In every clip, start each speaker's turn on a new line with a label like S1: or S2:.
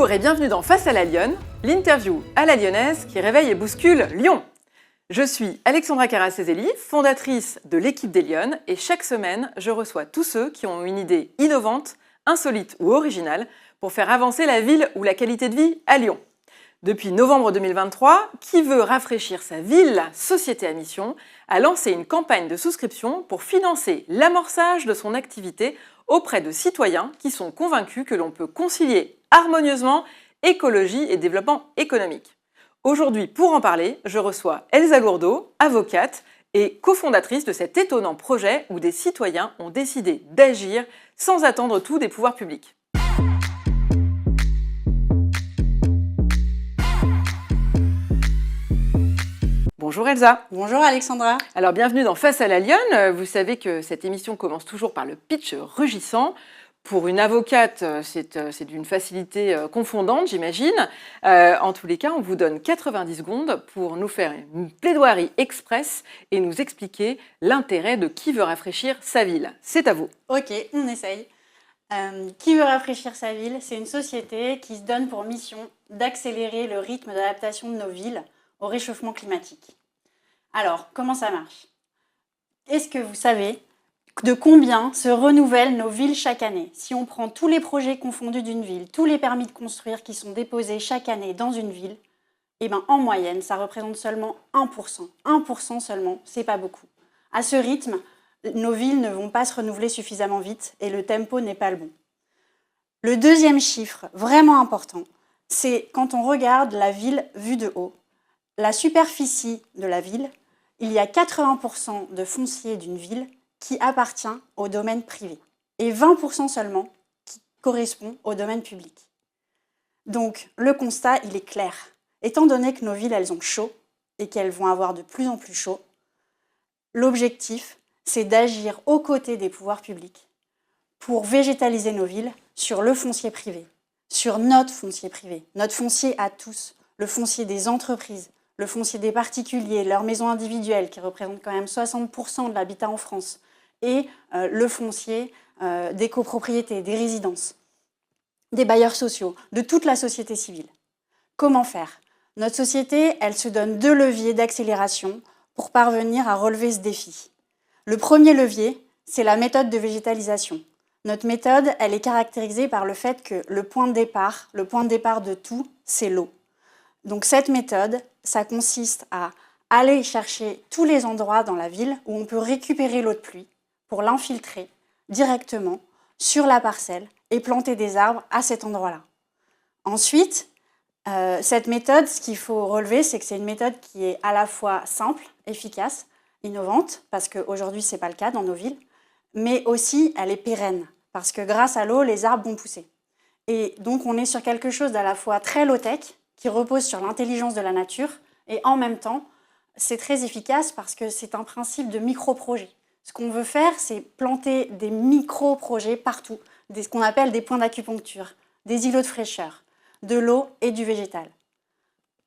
S1: Bonjour et bienvenue dans Face à la Lyonne, l'interview à la lyonnaise qui réveille et bouscule Lyon. Je suis Alexandra Caracézelli, fondatrice de l'équipe des Lyonnes et chaque semaine, je reçois tous ceux qui ont une idée innovante, insolite ou originale pour faire avancer la ville ou la qualité de vie à Lyon. Depuis novembre 2023, Qui veut rafraîchir sa ville, société à mission, a lancé une campagne de souscription pour financer l'amorçage de son activité auprès de citoyens qui sont convaincus que l'on peut concilier harmonieusement écologie et développement économique. Aujourd'hui, pour en parler, je reçois Elsa Lourdeau, avocate et cofondatrice de cet étonnant projet où des citoyens ont décidé d'agir sans attendre tout des pouvoirs publics. Bonjour Elsa.
S2: Bonjour Alexandra.
S1: Alors bienvenue dans Face à la Lyonne. Vous savez que cette émission commence toujours par le pitch rugissant. Pour une avocate, c'est d'une facilité confondante, j'imagine. En tous les cas, on vous donne 90 secondes pour nous faire une plaidoirie express et nous expliquer l'intérêt de Qui veut rafraîchir sa ville. C'est à vous.
S2: Ok, on essaye. Qui veut rafraîchir sa ville, c'est une société qui se donne pour mission d'accélérer le rythme d'adaptation de nos villes au réchauffement climatique. Alors, comment ça marche? Est-ce que vous savez de combien se renouvellent nos villes chaque année? Si on prend tous les projets confondus d'une ville, tous les permis de construire qui sont déposés chaque année dans une ville, eh ben, en moyenne, ça représente seulement 1%. 1% seulement, c'est pas beaucoup. À ce rythme, nos villes ne vont pas se renouveler suffisamment vite et le tempo n'est pas le bon. Le deuxième chiffre, vraiment important, c'est quand on regarde la ville vue de haut. La superficie de la ville, il y a 80% de foncier d'une ville qui appartient au domaine privé et 20% seulement qui correspond au domaine public. Donc le constat, il est clair. Étant donné que nos villes, elles ont chaud et qu'elles vont avoir de plus en plus chaud, l'objectif, c'est d'agir aux côtés des pouvoirs publics pour végétaliser nos villes sur le foncier privé, sur notre foncier à tous, le foncier des entreprises, le foncier des particuliers, leurs maisons individuelles qui représentent quand même 60% de l'habitat en France, et le foncier des copropriétés, des résidences, des bailleurs sociaux, de toute la société civile. Comment faire? Notre société, elle se donne 2 leviers d'accélération pour parvenir à relever ce défi. Le premier levier, c'est la méthode de végétalisation. Notre méthode, elle est caractérisée par le fait que le point de départ de tout, c'est l'eau. Donc cette méthode, ça consiste à aller chercher tous les endroits dans la ville où on peut récupérer l'eau de pluie pour l'infiltrer directement sur la parcelle et planter des arbres à cet endroit-là. Ensuite, cette méthode, ce qu'il faut relever, c'est que c'est une méthode qui est à la fois simple, efficace, innovante, parce qu'aujourd'hui, ce n'est pas le cas dans nos villes, mais aussi elle est pérenne, parce que grâce à l'eau, les arbres vont pousser. Et donc, on est sur quelque chose d'à la fois très low-tech, qui repose sur l'intelligence de la nature, et en même temps, c'est très efficace parce que c'est un principe de micro-projet. Ce qu'on veut faire, c'est planter des micro-projets partout, ce qu'on appelle des points d'acupuncture, des îlots de fraîcheur, de l'eau et du végétal.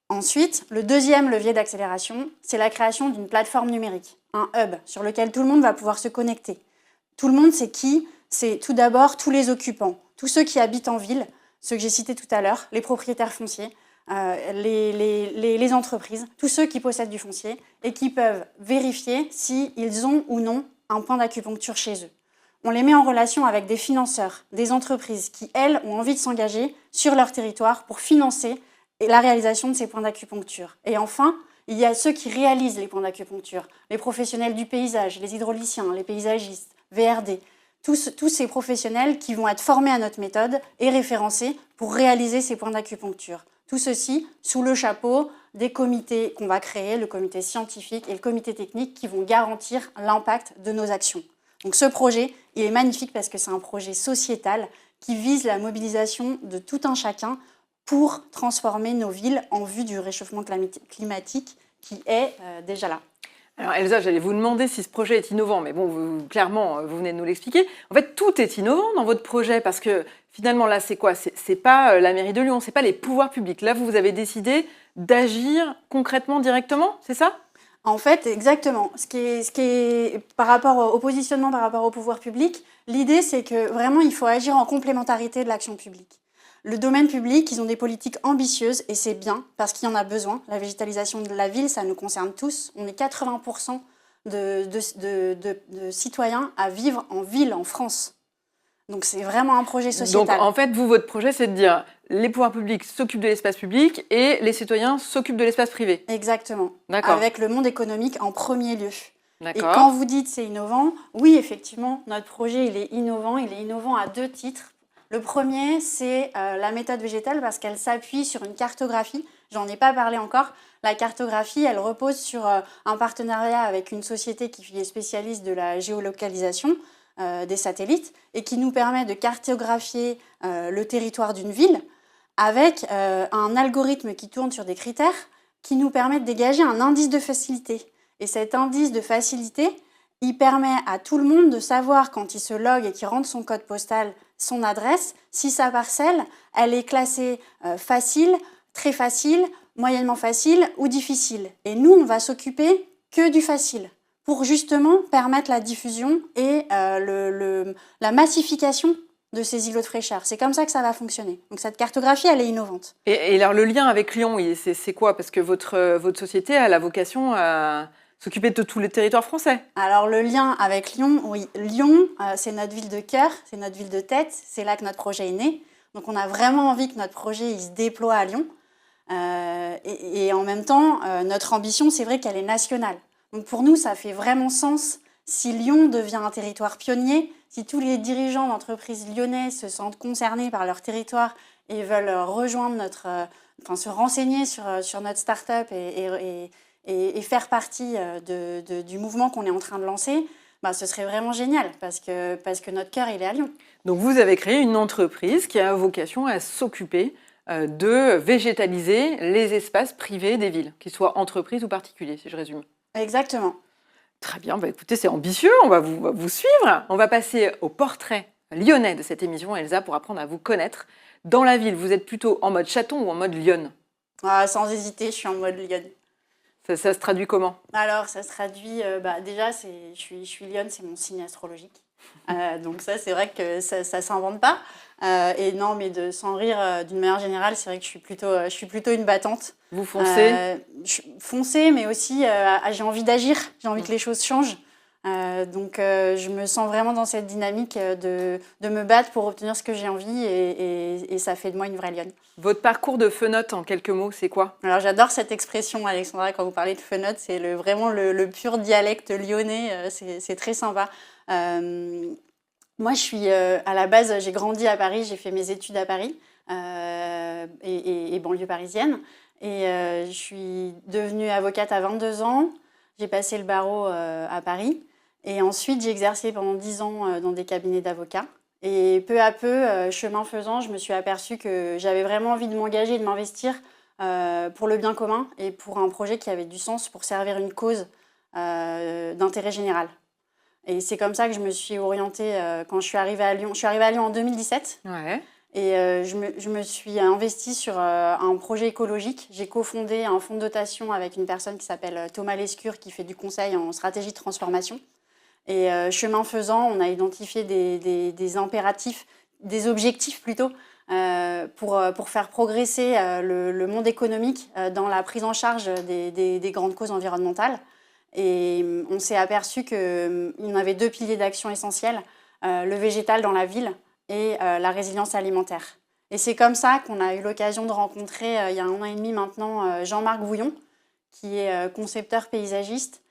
S2: Ensuite, le deuxième levier d'accélération, c'est la création d'une plateforme numérique, un hub, sur lequel tout le monde va pouvoir se connecter. Tout le monde, c'est qui? C'est tout d'abord tous les occupants, tous ceux qui habitent en ville, ceux que j'ai cités tout à l'heure, les propriétaires fonciers, les entreprises, tous ceux qui possèdent du foncier et qui peuvent vérifier s'ils ont ou non un point d'acupuncture chez eux. On les met en relation avec des financeurs, des entreprises qui, elles, ont envie de s'engager sur leur territoire pour financer la réalisation de ces points d'acupuncture. Et enfin, il y a ceux qui réalisent les points d'acupuncture, les professionnels du paysage, les hydrauliciens, les paysagistes, VRD, tous ces professionnels qui vont être formés à notre méthode et référencés pour réaliser ces points d'acupuncture. Tout ceci sous le chapeau des comités qu'on va créer, le comité scientifique et le comité technique qui vont garantir l'impact de nos actions. Donc ce projet, il est magnifique parce que c'est un projet sociétal qui vise la mobilisation de tout un chacun pour transformer nos villes en vue du réchauffement climatique qui est déjà là.
S1: Alors Elsa, j'allais vous demander si ce projet est innovant, mais bon, clairement, vous venez de nous l'expliquer. En fait, tout est innovant dans votre projet, parce que finalement, là, c'est quoi? C'est pas la mairie de Lyon, c'est pas les pouvoirs publics. Là, vous avez décidé d'agir concrètement, directement, c'est ça?
S2: En fait, exactement. Ce qui est par rapport au positionnement par rapport au pouvoir public, l'idée, c'est que vraiment, il faut agir en complémentarité de l'action publique. Le domaine public, ils ont des politiques ambitieuses et c'est bien parce qu'il y en a besoin. La végétalisation de la ville, ça nous concerne tous. On est 80% de citoyens à vivre en ville en France. Donc c'est vraiment un projet sociétal.
S1: Donc en fait, vous, votre projet, c'est de dire les pouvoirs publics s'occupent de l'espace public et les citoyens s'occupent de l'espace privé.
S2: Exactement.
S1: D'accord.
S2: Avec le monde économique en premier lieu. Et
S1: D'accord.
S2: quand vous dites c'est innovant, oui, effectivement, notre projet, il est innovant. Il est innovant à 2 titres. Le premier, c'est la méthode végétale parce qu'elle s'appuie sur une cartographie. J'en ai pas parlé encore. La cartographie, elle repose sur un partenariat avec une société qui est spécialiste de la géolocalisation des satellites et qui nous permet de cartographier le territoire d'une ville avec un algorithme qui tourne sur des critères qui nous permet de dégager un indice de facilité. Et cet indice de facilité, il permet à tout le monde de savoir quand il se logue et qu'il rentre son code postal, son adresse, si sa parcelle, elle est classée facile, très facile, moyennement facile ou difficile. Et nous, on va s'occuper que du facile pour justement permettre la diffusion et la massification de ces îlots de fraîcheur. C'est comme ça que ça va fonctionner. Donc cette cartographie, elle est innovante.
S1: Et alors le lien avec Lyon, c'est quoi? Parce que votre société a la vocation à s'occuper de tous les territoires français.
S2: Alors le lien avec Lyon, oui. Lyon, c'est notre ville de cœur, c'est notre ville de tête, c'est là que notre projet est né. Donc on a vraiment envie que notre projet il se déploie à Lyon. Et en même temps, notre ambition, c'est vrai qu'elle est nationale. Donc pour nous, ça fait vraiment sens si Lyon devient un territoire pionnier, si tous les dirigeants d'entreprises lyonnais se sentent concernés par leur territoire et veulent rejoindre se renseigner sur notre start-up et faire partie du mouvement qu'on est en train de lancer, ce serait vraiment génial parce que notre cœur, il est à Lyon.
S1: Donc vous avez créé une entreprise qui a vocation à s'occuper de végétaliser les espaces privés des villes, qu'ils soient entreprises ou particuliers, si je résume.
S2: Exactement.
S1: Très bien, écoutez, c'est ambitieux, on va vous suivre. On va passer au portrait lyonnais de cette émission, Elsa, pour apprendre à vous connaître. Dans la ville, vous êtes plutôt en mode chaton ou en mode lionne?
S2: Sans hésiter, je suis en mode lionne.
S1: Ça se traduit comment?
S2: Alors, ça se traduit, déjà, je suis lionne, c'est mon signe astrologique. Donc ça, c'est vrai que ça s'invente pas. Et non, mais sans rire, d'une manière générale, c'est vrai que je suis plutôt une battante.
S1: Vous foncez?
S2: Foncez, mais aussi j'ai envie d'agir, j'ai envie que les choses changent. Donc je me sens vraiment dans cette dynamique de me battre pour obtenir ce que j'ai envie et ça fait de moi une vraie lionne.
S1: Votre parcours de fenote, en quelques mots, c'est quoi?
S2: Alors j'adore cette expression, Alexandra, quand vous parlez de fenote, c'est vraiment le pur dialecte lyonnais, c'est très sympa. Moi, je suis à la base, j'ai grandi à Paris, j'ai fait mes études à Paris et banlieue parisienne. Et je suis devenue avocate à 22 ans. J'ai passé le barreau à Paris. Et ensuite, j'ai exercé pendant 10 ans dans des cabinets d'avocats. Et peu à peu, chemin faisant, je me suis aperçue que j'avais vraiment envie de m'engager et de m'investir pour le bien commun et pour un projet qui avait du sens pour servir une cause d'intérêt général. Et c'est comme ça que je me suis orientée quand je suis arrivée à Lyon. Je suis arrivée à Lyon en 2017.
S1: Ouais.
S2: Et je me suis investie sur un projet écologique. J'ai cofondé un fonds de dotation avec une personne qui s'appelle Thomas Lescure, qui fait du conseil en stratégie de transformation. Et chemin faisant, on a identifié des impératifs, des objectifs plutôt, pour faire progresser le monde économique dans la prise en charge des grandes causes environnementales. Et on s'est aperçu qu'il y en avait 2 piliers d'action essentiels, le végétal dans la ville et la résilience alimentaire. Et c'est comme ça qu'on a eu l'occasion de rencontrer, il y a 1 an et demi maintenant, Jean-Marc Vouillon, qui est concepteur paysagiste,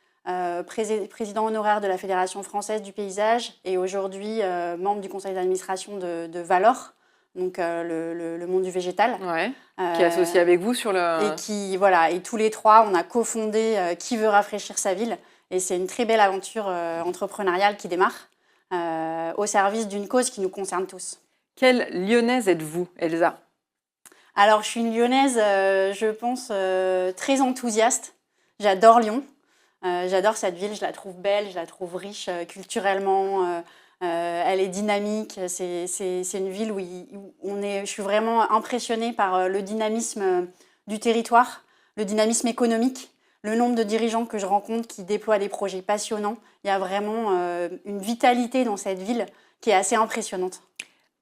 S2: président honoraire de la Fédération française du paysage et aujourd'hui membre du conseil d'administration de Valor, donc le monde du végétal.
S1: Ouais, qui est associé avec vous sur le...
S2: Et tous les 3, on a cofondé Qui veut rafraîchir sa ville. Et c'est une très belle aventure entrepreneuriale qui démarre au service d'une cause qui nous concerne tous.
S1: Quelle lyonnaise êtes-vous, Elsa?
S2: Alors, je suis une lyonnaise, je pense, très enthousiaste. J'adore Lyon. J'adore cette ville, je la trouve belle, je la trouve riche culturellement. Elle est dynamique. C'est une ville où je suis vraiment impressionnée par le dynamisme du territoire, le dynamisme économique, le nombre de dirigeants que je rencontre qui déploient des projets passionnants. Il y a vraiment une vitalité dans cette ville qui est assez impressionnante.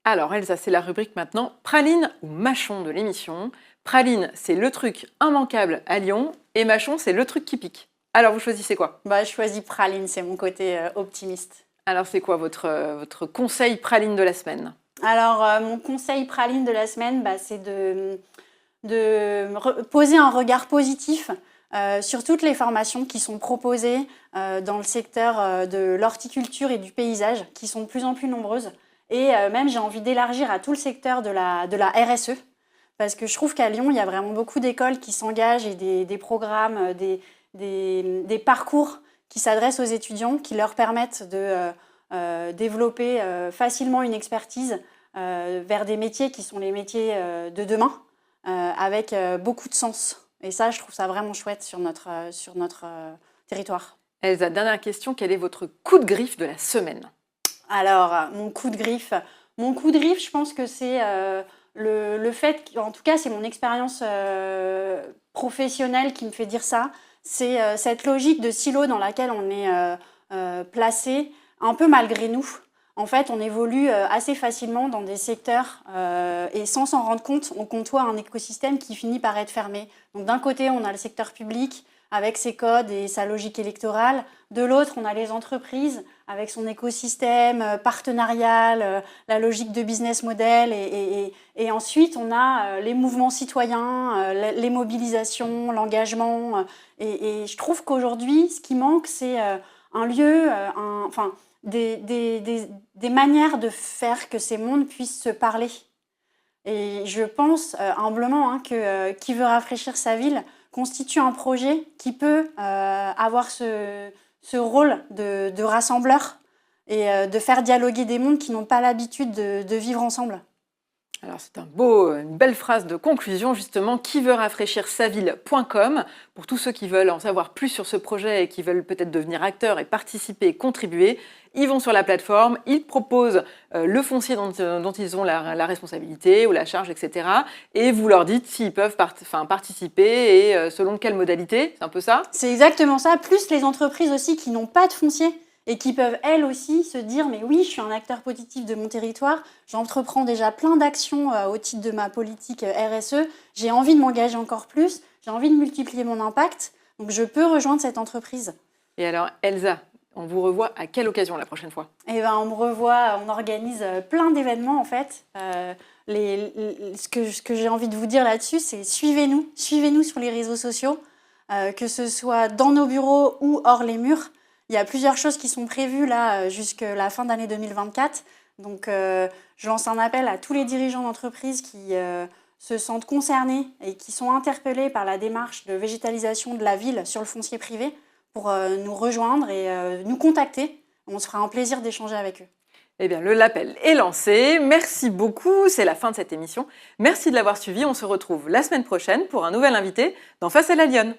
S1: Alors Elsa, c'est la rubrique maintenant praline ou mâchon de l'émission. Praline, c'est le truc immanquable à Lyon et mâchon, c'est le truc qui pique. Alors vous choisissez quoi?
S2: Je choisis praline, c'est mon côté optimiste.
S1: Alors c'est quoi votre conseil praline de la semaine?
S2: Alors mon conseil praline de la semaine, c'est de poser un regard positif sur toutes les formations qui sont proposées dans le secteur de l'horticulture et du paysage, qui sont de plus en plus nombreuses. Et même, j'ai envie d'élargir à tout le secteur de la RSE, parce que je trouve qu'à Lyon, il y a vraiment beaucoup d'écoles qui s'engagent et des programmes, des parcours qui s'adressent aux étudiants, qui leur permettent de développer facilement une expertise vers des métiers qui sont les métiers de demain, avec beaucoup de sens. Et ça, je trouve ça vraiment chouette sur notre territoire.
S1: Elsa, dernière question, quel est votre coup de griffe de la semaine?
S2: Alors, mon coup de griffe, je pense que c'est le fait, en tout cas, c'est mon expérience professionnelle qui me fait dire ça, c'est cette logique de silo dans laquelle on est placé, un peu malgré nous. En fait, on évolue assez facilement dans des secteurs et sans s'en rendre compte, on côtoie un écosystème qui finit par être fermé. Donc d'un côté, on a le secteur public avec ses codes et sa logique électorale. De l'autre, on a les entreprises avec son écosystème partenarial, la logique de business model. Et ensuite, on a les mouvements citoyens, les mobilisations, l'engagement. Et je trouve qu'aujourd'hui, ce qui manque, c'est un lieu, des manières de faire que ces mondes puissent se parler. Et je pense humblement que Qui veut rafraîchir sa ville constitue un projet qui peut avoir ce rôle de rassembleur et de faire dialoguer des mondes qui n'ont pas l'habitude de vivre ensemble.
S1: Alors c'est une belle phrase de conclusion justement, qui veut rafraîchir sa ville.com pour tous ceux qui veulent en savoir plus sur ce projet et qui veulent peut-être devenir acteurs et participer et contribuer. Ils vont sur la plateforme, ils proposent le foncier dont ils ont la responsabilité ou la charge, etc. Et vous leur dites s'ils peuvent participer et selon quelle modalité, c'est un peu ça?
S2: C'est exactement ça, plus les entreprises aussi qui n'ont pas de foncier et qui peuvent elles aussi se dire « mais oui, je suis un acteur positif de mon territoire, j'entreprends déjà plein d'actions au titre de ma politique RSE, j'ai envie de m'engager encore plus, j'ai envie de multiplier mon impact, donc je peux rejoindre cette entreprise. »
S1: Et alors Elsa, on vous revoit à quelle occasion la prochaine fois?
S2: On me revoit, on organise plein d'événements en fait. Ce que j'ai envie de vous dire là-dessus, c'est suivez-nous sur les réseaux sociaux, que ce soit dans nos bureaux ou hors les murs. Il y a plusieurs choses qui sont prévues là jusqu'à la fin d'année 2024. Donc je lance un appel à tous les dirigeants d'entreprise qui se sentent concernés et qui sont interpellés par la démarche de végétalisation de la ville sur le foncier privé pour nous rejoindre et nous contacter. On se fera un plaisir d'échanger avec eux.
S1: Eh bien, l'appel est lancé. Merci beaucoup, c'est la fin de cette émission. Merci de l'avoir suivi. On se retrouve la semaine prochaine pour un nouvel invité dans Face à la Lyonne.